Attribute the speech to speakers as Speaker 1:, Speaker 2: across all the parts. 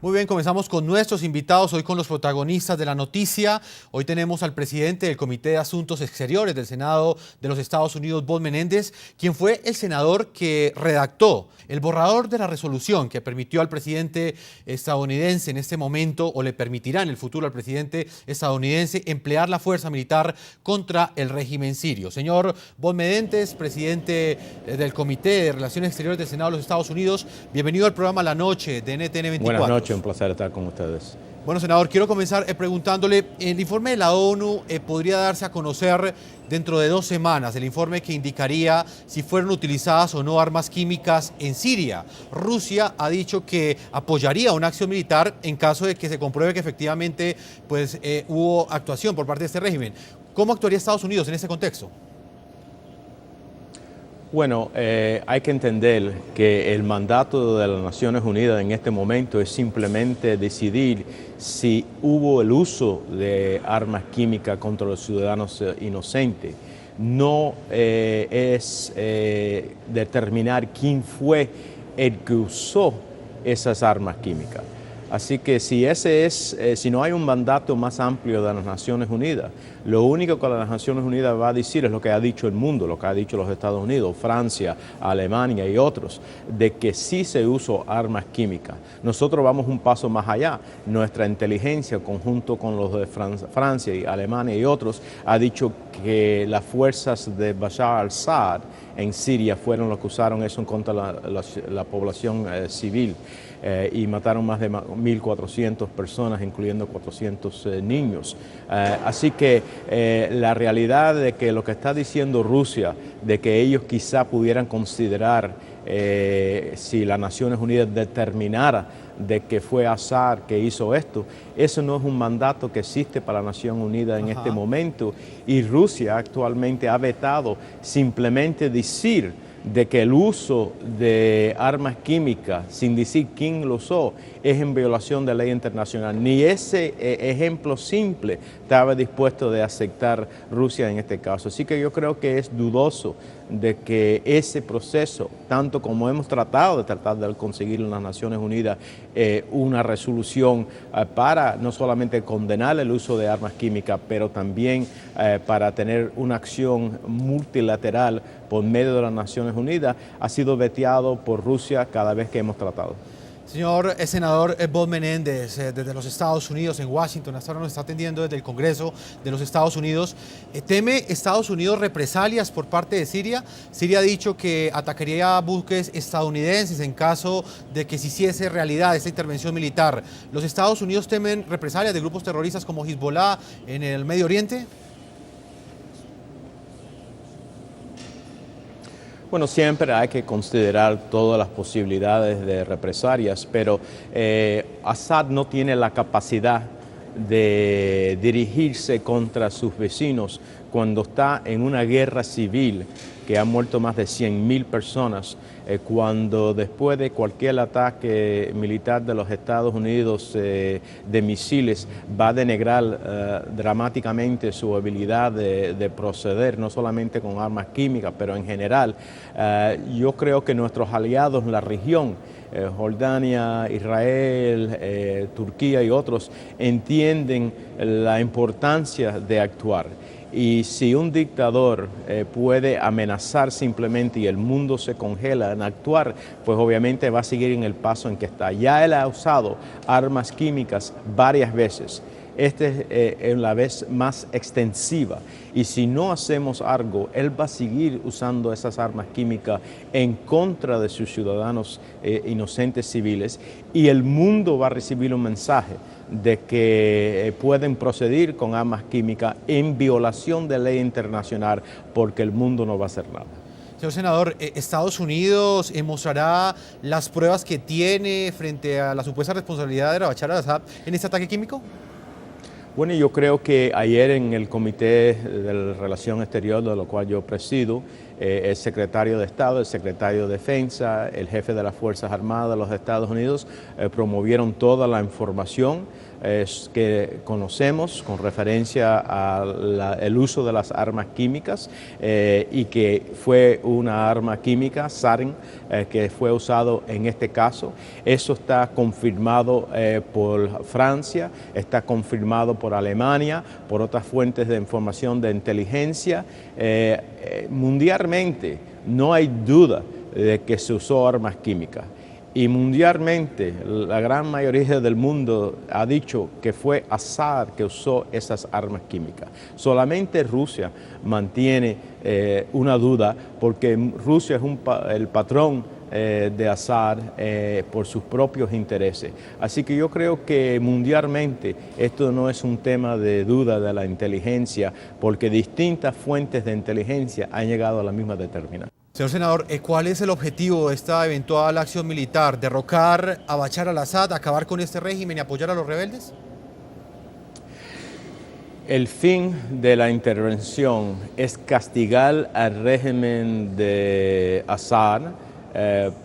Speaker 1: Muy bien, comenzamos con nuestros invitados, hoy con los protagonistas de la noticia. Hoy tenemos al presidente del Comité de Asuntos Exteriores del Senado de los Estados Unidos, Bob Menéndez, quien fue el senador que redactó el borrador de la resolución que permitió al presidente estadounidense en este momento, o le permitirá en el futuro al presidente estadounidense, emplear la fuerza militar contra el régimen sirio. Señor Bob Menéndez, presidente del Comité de Relaciones Exteriores del Senado de los Estados Unidos, bienvenido al programa La Noche de NTN 24.
Speaker 2: Buenas noches, un placer estar con ustedes.
Speaker 1: Bueno, senador, quiero comenzar preguntándole, el informe de la ONU podría darse a conocer dentro de 2 semanas, el informe que indicaría si fueron utilizadas o no armas químicas en Siria. Rusia ha dicho que apoyaría una acción militar en caso de que se compruebe que efectivamente hubo actuación por parte de este régimen. ¿Cómo actuaría Estados Unidos en ese contexto?
Speaker 2: Bueno, hay que entender que el mandato de las Naciones Unidas en este momento es simplemente decidir si hubo el uso de armas químicas contra los ciudadanos inocentes. No es determinar quién fue el que usó esas armas químicas. Así que si no hay un mandato más amplio de las Naciones Unidas, lo único que las Naciones Unidas va a decir es lo que ha dicho el mundo, lo que ha dicho los Estados Unidos, Francia, Alemania y otros, de que sí se usó armas químicas. Nosotros vamos un paso más allá. Nuestra inteligencia, conjunto con los de Francia y Alemania y otros, ha dicho que las fuerzas de Bashar al-Assad en Siria fueron los que usaron eso contra la población civil. Y mataron más de 1.400 personas, incluyendo 400 niños. Así que la realidad de que lo que está diciendo Rusia, de que ellos quizá pudieran considerar, si las Naciones Unidas determinara de que fue Assad que hizo esto, eso no es un mandato que existe para la Nación Unida en este momento, y Rusia actualmente ha vetado simplemente decir de que el uso de armas químicas, sin decir quién lo usó, es en violación de ley internacional. Ni ese ejemplo simple estaba dispuesto de aceptar Rusia en este caso. Así que yo creo que es dudoso de que ese proceso, tanto como hemos tratado de conseguir en las Naciones Unidas una resolución para no solamente condenar el uso de armas químicas, pero también para tener una acción multilateral por medio de las Naciones Unidas, ha sido veteado por Rusia cada vez que hemos tratado.
Speaker 1: Señor senador Bob Menéndez, desde los Estados Unidos, en Washington, hasta ahora nos está atendiendo desde el Congreso de los Estados Unidos. ¿Teme Estados Unidos represalias por parte de Siria? Siria ha dicho que atacaría buques estadounidenses en caso de que se hiciese realidad esta intervención militar. ¿Los Estados Unidos temen represalias de grupos terroristas como Hezbollah en el Medio Oriente?
Speaker 2: Bueno, siempre hay que considerar todas las posibilidades de represalias, pero Assad no tiene la capacidad de dirigirse contra sus vecinos cuando está en una guerra civil que ha muerto más de 100.000 personas, cuando después de cualquier ataque militar de los Estados Unidos de misiles va a denigrar dramáticamente su habilidad de proceder, no solamente con armas químicas, pero en general. Yo creo que nuestros aliados en la región, Jordania, Israel, Turquía y otros, entienden la importancia de actuar. Y si un dictador puede amenazar simplemente y el mundo se congela en actuar, pues obviamente va a seguir en el paso en que está. Ya él ha usado armas químicas varias veces. Esta es la vez más extensiva, y si no hacemos algo, él va a seguir usando esas armas químicas en contra de sus ciudadanos inocentes civiles, y el mundo va a recibir un mensaje de que pueden proceder con armas químicas en violación de ley internacional, porque el mundo no va a hacer nada.
Speaker 1: Señor senador, ¿Estados Unidos mostrará las pruebas que tiene frente a la supuesta responsabilidad de Bashar al-Assad en este ataque químico?
Speaker 2: Bueno, yo creo que ayer en el Comité de Relación Exterior, de lo cual yo presido, el secretario de Estado, el secretario de Defensa, el jefe de las Fuerzas Armadas de los Estados Unidos promovieron toda la información que conocemos con referencia al uso de las armas químicas y que fue una arma química, sarin, que fue usado en este caso. Eso está confirmado por Francia, está confirmado por Alemania, por otras fuentes de información de inteligencia. Mundialmente no hay duda de que se usó armas químicas. Y mundialmente, la gran mayoría del mundo ha dicho que fue Assad que usó esas armas químicas. Solamente Rusia mantiene una duda porque Rusia es el patrón de Assad por sus propios intereses. Así que yo creo que mundialmente esto no es un tema de duda de la inteligencia porque distintas fuentes de inteligencia han llegado a la misma determinación.
Speaker 1: Señor senador, ¿cuál es el objetivo de esta eventual acción militar? ¿Derrocar a Bashar al-Assad, acabar con este régimen y apoyar a los rebeldes?
Speaker 2: El fin de la intervención es castigar al régimen de Assad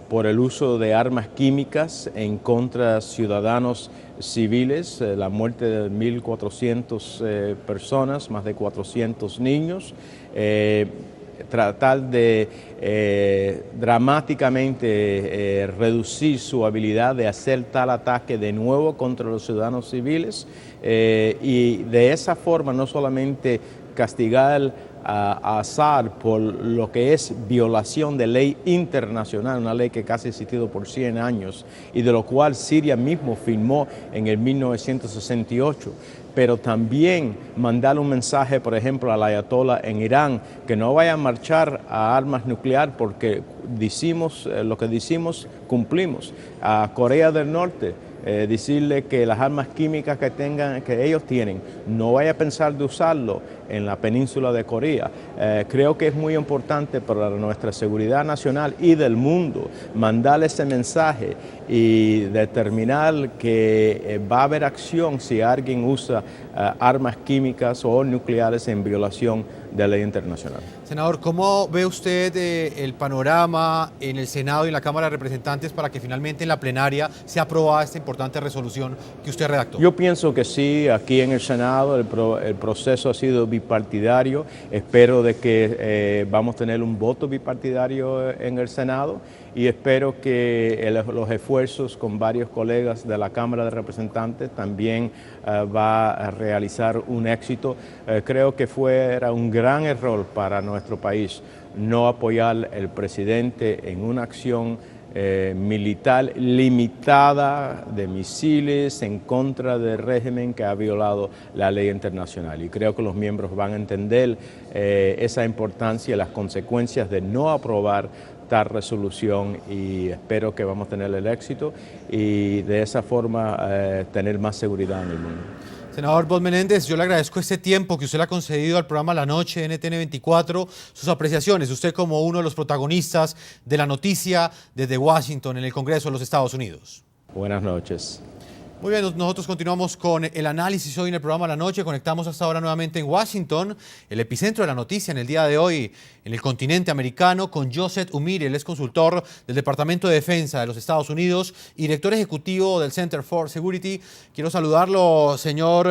Speaker 2: por el uso de armas químicas en contra de ciudadanos civiles, la muerte de 1.400 personas, más de 400 niños. Tratar de dramáticamente reducir su habilidad de hacer tal ataque de nuevo contra los ciudadanos civiles y de esa forma no solamente castigar a Assad por lo que es violación de ley internacional, una ley que casi ha existido por 100 años y de lo cual Siria mismo firmó en el 1968, pero también mandar un mensaje, por ejemplo, al ayatollah en Irán, que no vaya a marchar a armas nucleares porque lo que decimos cumplimos. A Corea del Norte, decirle que las armas químicas que ellos tienen, no vaya a pensar de usarlo en la península de Corea. Creo que es muy importante para nuestra seguridad nacional y del mundo mandar ese mensaje y determinar que va a haber acción si alguien usa armas químicas o nucleares en violación de la ley internacional.
Speaker 1: Senador, ¿cómo ve usted el panorama en el Senado y en la Cámara de Representantes para que finalmente en la plenaria sea aprobada esta importante resolución que usted redactó?
Speaker 2: Yo pienso que sí, aquí en el Senado el proceso ha sido bipartidario. Espero de que vamos a tener un voto bipartidario en el Senado y espero que los esfuerzos con varios colegas de la Cámara de Representantes también va a realizar un éxito. Creo que era un gran error para nuestro país no apoyar al presidente en una acción militar limitada de misiles en contra del régimen que ha violado la ley internacional. Y creo que los miembros van a entender esa importancia y las consecuencias de no aprobar tal resolución y espero que vamos a tener el éxito y de esa forma tener más seguridad en el mundo.
Speaker 1: Senador Bob Menéndez, yo le agradezco este tiempo que usted le ha concedido al programa La Noche NTN 24, sus apreciaciones, usted como uno de los protagonistas de la noticia desde Washington en el Congreso de los Estados Unidos.
Speaker 2: Buenas noches.
Speaker 1: Muy bien, nosotros continuamos con el análisis hoy en el programa La Noche. Conectamos hasta ahora nuevamente en Washington, el epicentro de la noticia en el día de hoy en el continente americano, con Joseph Umire. Él es consultor del Departamento de Defensa de los Estados Unidos y director ejecutivo del Center for Security. Quiero saludarlo, señor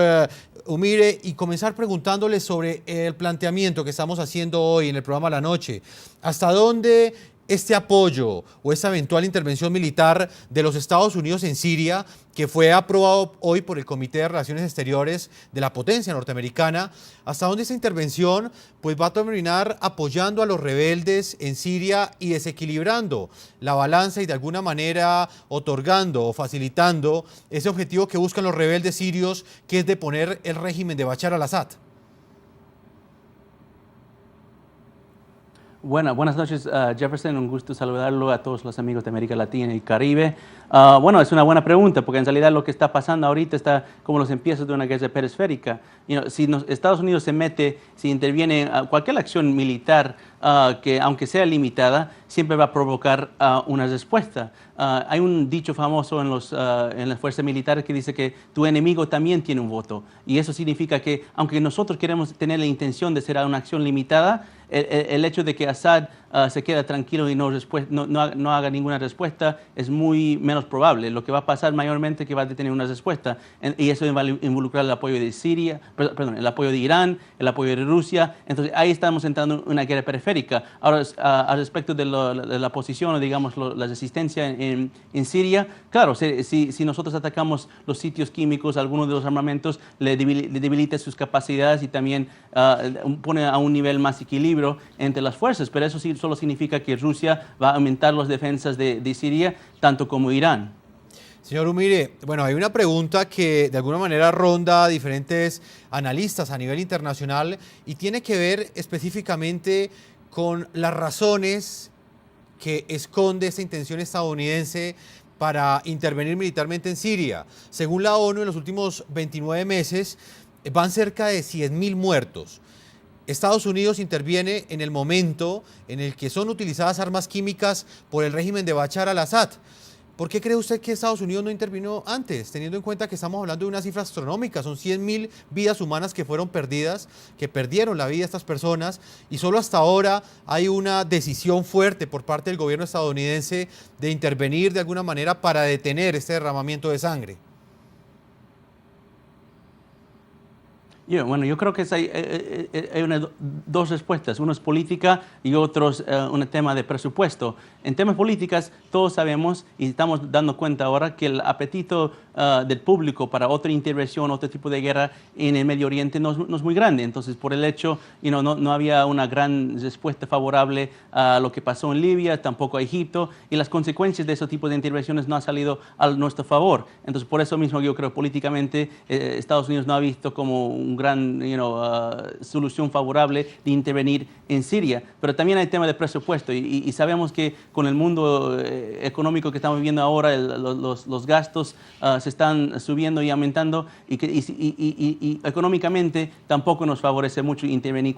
Speaker 1: Umire, y comenzar preguntándole sobre el planteamiento que estamos haciendo hoy en el programa La Noche. ¿Hasta dónde este apoyo o esta eventual intervención militar de los Estados Unidos en Siria, que fue aprobado hoy por el Comité de Relaciones Exteriores de la potencia norteamericana, hasta dónde esta intervención pues va a terminar apoyando a los rebeldes en Siria y desequilibrando la balanza y de alguna manera otorgando o facilitando ese objetivo que buscan los rebeldes sirios, que es deponer el régimen de Bashar al-Assad?
Speaker 3: Buenas noches, Jefferson. Un gusto saludarlo a todos los amigos de América Latina y Caribe. Bueno, es una buena pregunta, porque en realidad lo que está pasando ahorita está como los empiezos de una guerra peresférica. Si Estados Unidos se mete, si interviene en cualquier acción militar, que aunque sea limitada, siempre va a provocar una respuesta. Hay un dicho famoso en las fuerzas militares que dice que tu enemigo también tiene un voto. Y eso significa que, aunque nosotros queremos tener la intención de hacer una acción limitada, el hecho de que Assad se quede tranquilo y no haga ninguna respuesta es muy menos probable. Lo que va a pasar mayormente es que va a tener una respuesta y eso va a involucrar el apoyo de Siria, perdón, el apoyo de Irán, el apoyo de Rusia. Entonces ahí estamos entrando en una guerra periférica. Ahora, al respecto de la posición o digamos la resistencia en Siria, claro, si nosotros atacamos los sitios químicos, algunos de los armamentos, le debilita sus capacidades y también pone a un nivel más equilibrio entre las fuerzas, pero eso sí solo significa que Rusia va a aumentar las defensas de Siria, tanto como Irán.
Speaker 1: Señor Umire, bueno, hay una pregunta que de alguna manera ronda a diferentes analistas a nivel internacional y tiene que ver específicamente con las razones que esconde esta intención estadounidense para intervenir militarmente en Siria. Según la ONU, en los últimos 29 meses van cerca de 100.000 muertos. Estados Unidos interviene en el momento en el que son utilizadas armas químicas por el régimen de Bashar al-Assad. ¿Por qué cree usted que Estados Unidos no intervino antes, teniendo en cuenta que estamos hablando de una cifra astronómica? Son 100.000 vidas humanas que fueron perdidas, que perdieron la vida de estas personas, y solo hasta ahora hay una decisión fuerte por parte del gobierno estadounidense de intervenir de alguna manera para detener este derramamiento de sangre.
Speaker 3: Yo creo que hay dos respuestas. Una es política y otro es un tema de presupuesto. En temas políticas, todos sabemos y estamos dando cuenta ahora que el apetito del público para otra intervención, otro tipo de guerra en el Medio Oriente no es muy grande. Entonces, por el hecho, no había una gran respuesta favorable a lo que pasó en Libia, tampoco a Egipto, y las consecuencias de ese tipo de intervenciones no han salido a nuestro favor. Entonces, por eso mismo yo creo políticamente Estados Unidos no ha visto como un gran solución favorable de intervenir en Siria. Pero también hay tema de presupuesto y sabemos que con el mundo económico que estamos viviendo ahora, los gastos se están subiendo y aumentando y económicamente tampoco nos favorece mucho intervenir,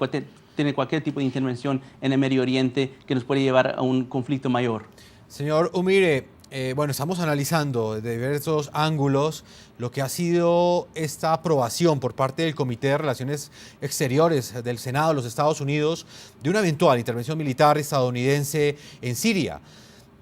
Speaker 3: tener cualquier tipo de intervención en el Medio Oriente que nos puede llevar a un conflicto mayor.
Speaker 1: Señor Umire, bueno, estamos analizando desde diversos ángulos lo que ha sido esta aprobación por parte del Comité de Relaciones Exteriores del Senado de los Estados Unidos de una eventual intervención militar estadounidense en Siria.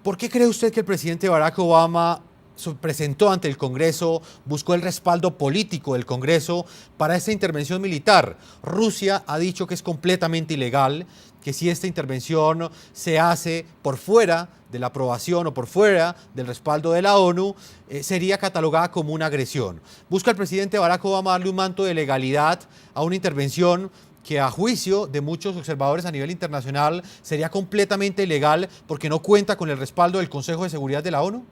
Speaker 1: ¿Por qué cree usted que el presidente Barack Obama se presentó ante el Congreso, buscó el respaldo político del Congreso para esta intervención militar? Rusia ha dicho que es completamente ilegal, que si esta intervención se hace por fuera de la aprobación o por fuera del respaldo de la ONU, sería catalogada como una agresión. Busca el presidente Barack Obama darle un manto de legalidad a una intervención que a juicio de muchos observadores a nivel internacional sería completamente ilegal porque no cuenta con el respaldo del Consejo de Seguridad de la ONU.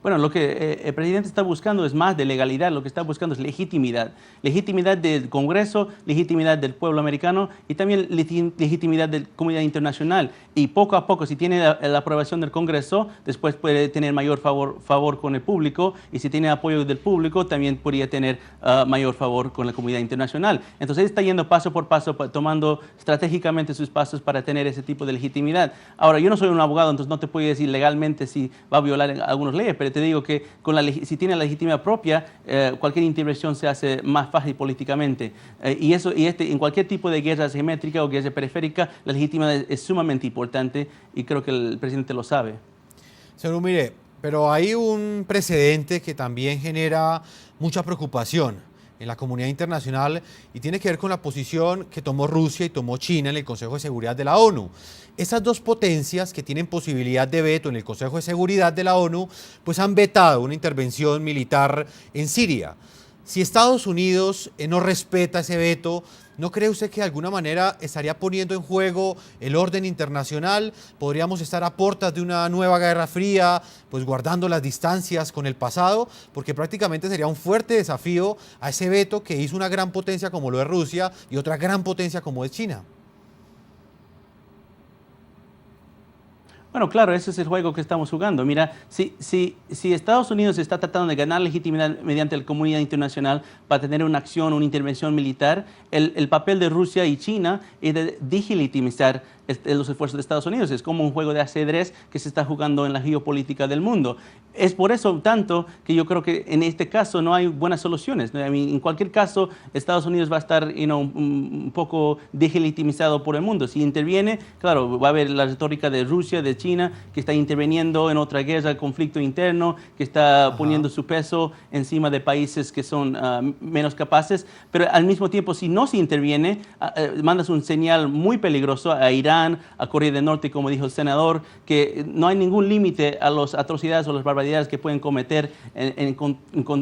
Speaker 3: Bueno, lo que el presidente está buscando es más de legalidad, lo que está buscando es legitimidad. Legitimidad del Congreso, legitimidad del pueblo americano y también legitimidad de la comunidad internacional. Y poco a poco, si tiene la aprobación del Congreso, después puede tener mayor favor con el público, y si tiene apoyo del público, también podría tener mayor favor con la comunidad internacional. Entonces, él está yendo paso por paso, tomando estratégicamente sus pasos para tener ese tipo de legitimidad. Ahora, yo no soy un abogado, entonces no te puedo decir legalmente si va a violar algunas leyes, pero te digo que si tiene la legitimidad propia, cualquier intervención se hace más fácil políticamente. En cualquier tipo de guerra asimétrica o guerra periférica, la legitimidad es sumamente importante y creo que el presidente lo sabe.
Speaker 1: Señor Umire, pero hay un precedente que también genera mucha preocupación en la comunidad internacional y tiene que ver con la posición que tomó Rusia y tomó China en el Consejo de Seguridad de la ONU. Esas dos potencias que tienen posibilidad de veto en el Consejo de Seguridad de la ONU, pues han vetado una intervención militar en Siria. Si Estados Unidos no respeta ese veto, ¿no cree usted que de alguna manera estaría poniendo en juego el orden internacional? ¿Podríamos estar a puertas de una nueva guerra fría, pues guardando las distancias con el pasado? Porque prácticamente sería un fuerte desafío a ese veto que hizo una gran potencia como lo es Rusia y otra gran potencia como es China.
Speaker 3: Bueno, claro, ese es el juego que estamos jugando. Mira, si Estados Unidos está tratando de ganar legitimidad mediante la comunidad internacional para tener una acción, una intervención militar, el papel de Rusia y China es de deslegitimizar los esfuerzos de Estados Unidos. Es como un juego de ajedrez que se está jugando en la geopolítica del mundo. Es por eso tanto que yo creo que en este caso no hay buenas soluciones. En cualquier caso, Estados Unidos va a estar un poco delegitimizado por el mundo. Si interviene, claro, va a haber la retórica de Rusia, de China, que está interviniendo en otra guerra, conflicto interno, que está poniendo su peso encima de países que son menos capaces. Pero al mismo tiempo, si no se interviene, mandas un señal muy peligroso a Irán, a Corea del Norte, como dijo el senador, que no hay ningún límite a las atrocidades o las barbaridades que pueden cometer en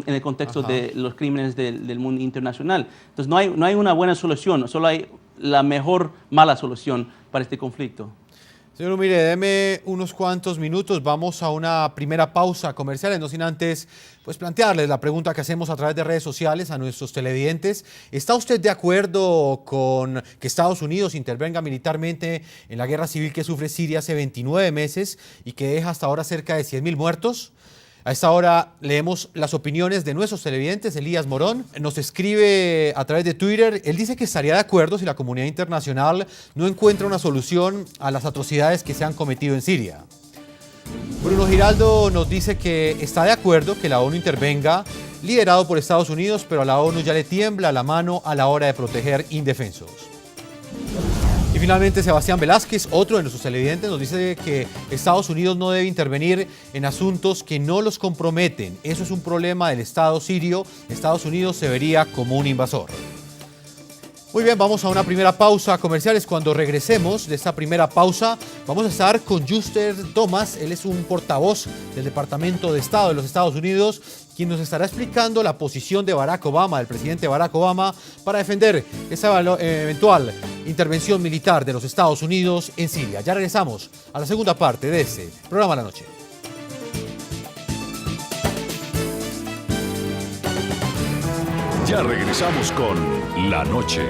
Speaker 3: el contexto de los crímenes del mundo internacional. Entonces no hay una buena solución, solo hay la mejor mala solución para este conflicto.
Speaker 1: Señor Umire, deme unos cuantos minutos, vamos a una primera pausa comercial, no sin antes pues plantearles la pregunta que hacemos a través de redes sociales a nuestros televidentes. ¿Está usted de acuerdo con que Estados Unidos intervenga militarmente en la guerra civil que sufre Siria hace 29 meses y que deja hasta ahora cerca de 100.000 muertos? A esta hora leemos las opiniones de nuestros televidentes. Elías Morón nos escribe a través de Twitter. Él dice que estaría de acuerdo si la comunidad internacional no encuentra una solución a las atrocidades que se han cometido en Siria. Bruno Giraldo nos dice que está de acuerdo que la ONU intervenga, liderado por Estados Unidos, pero a la ONU ya le tiembla la mano a la hora de proteger indefensos. Y finalmente Sebastián Velázquez, otro de nuestros televidentes, nos dice que Estados Unidos no debe intervenir en asuntos que no los comprometen. Eso es un problema del Estado sirio. Estados Unidos se vería como un invasor. Muy bien, vamos a una primera pausa comerciales. Cuando regresemos de esta primera pausa, vamos a estar con Juster Thomas. Él es un portavoz del Departamento de Estado de los Estados Unidos, quien nos estará explicando la posición de Barack Obama, del presidente Barack Obama, para defender esa eventual intervención militar de los Estados Unidos en Siria. Ya regresamos a la segunda parte de este programa La Noche.
Speaker 4: Ya regresamos con La Noche.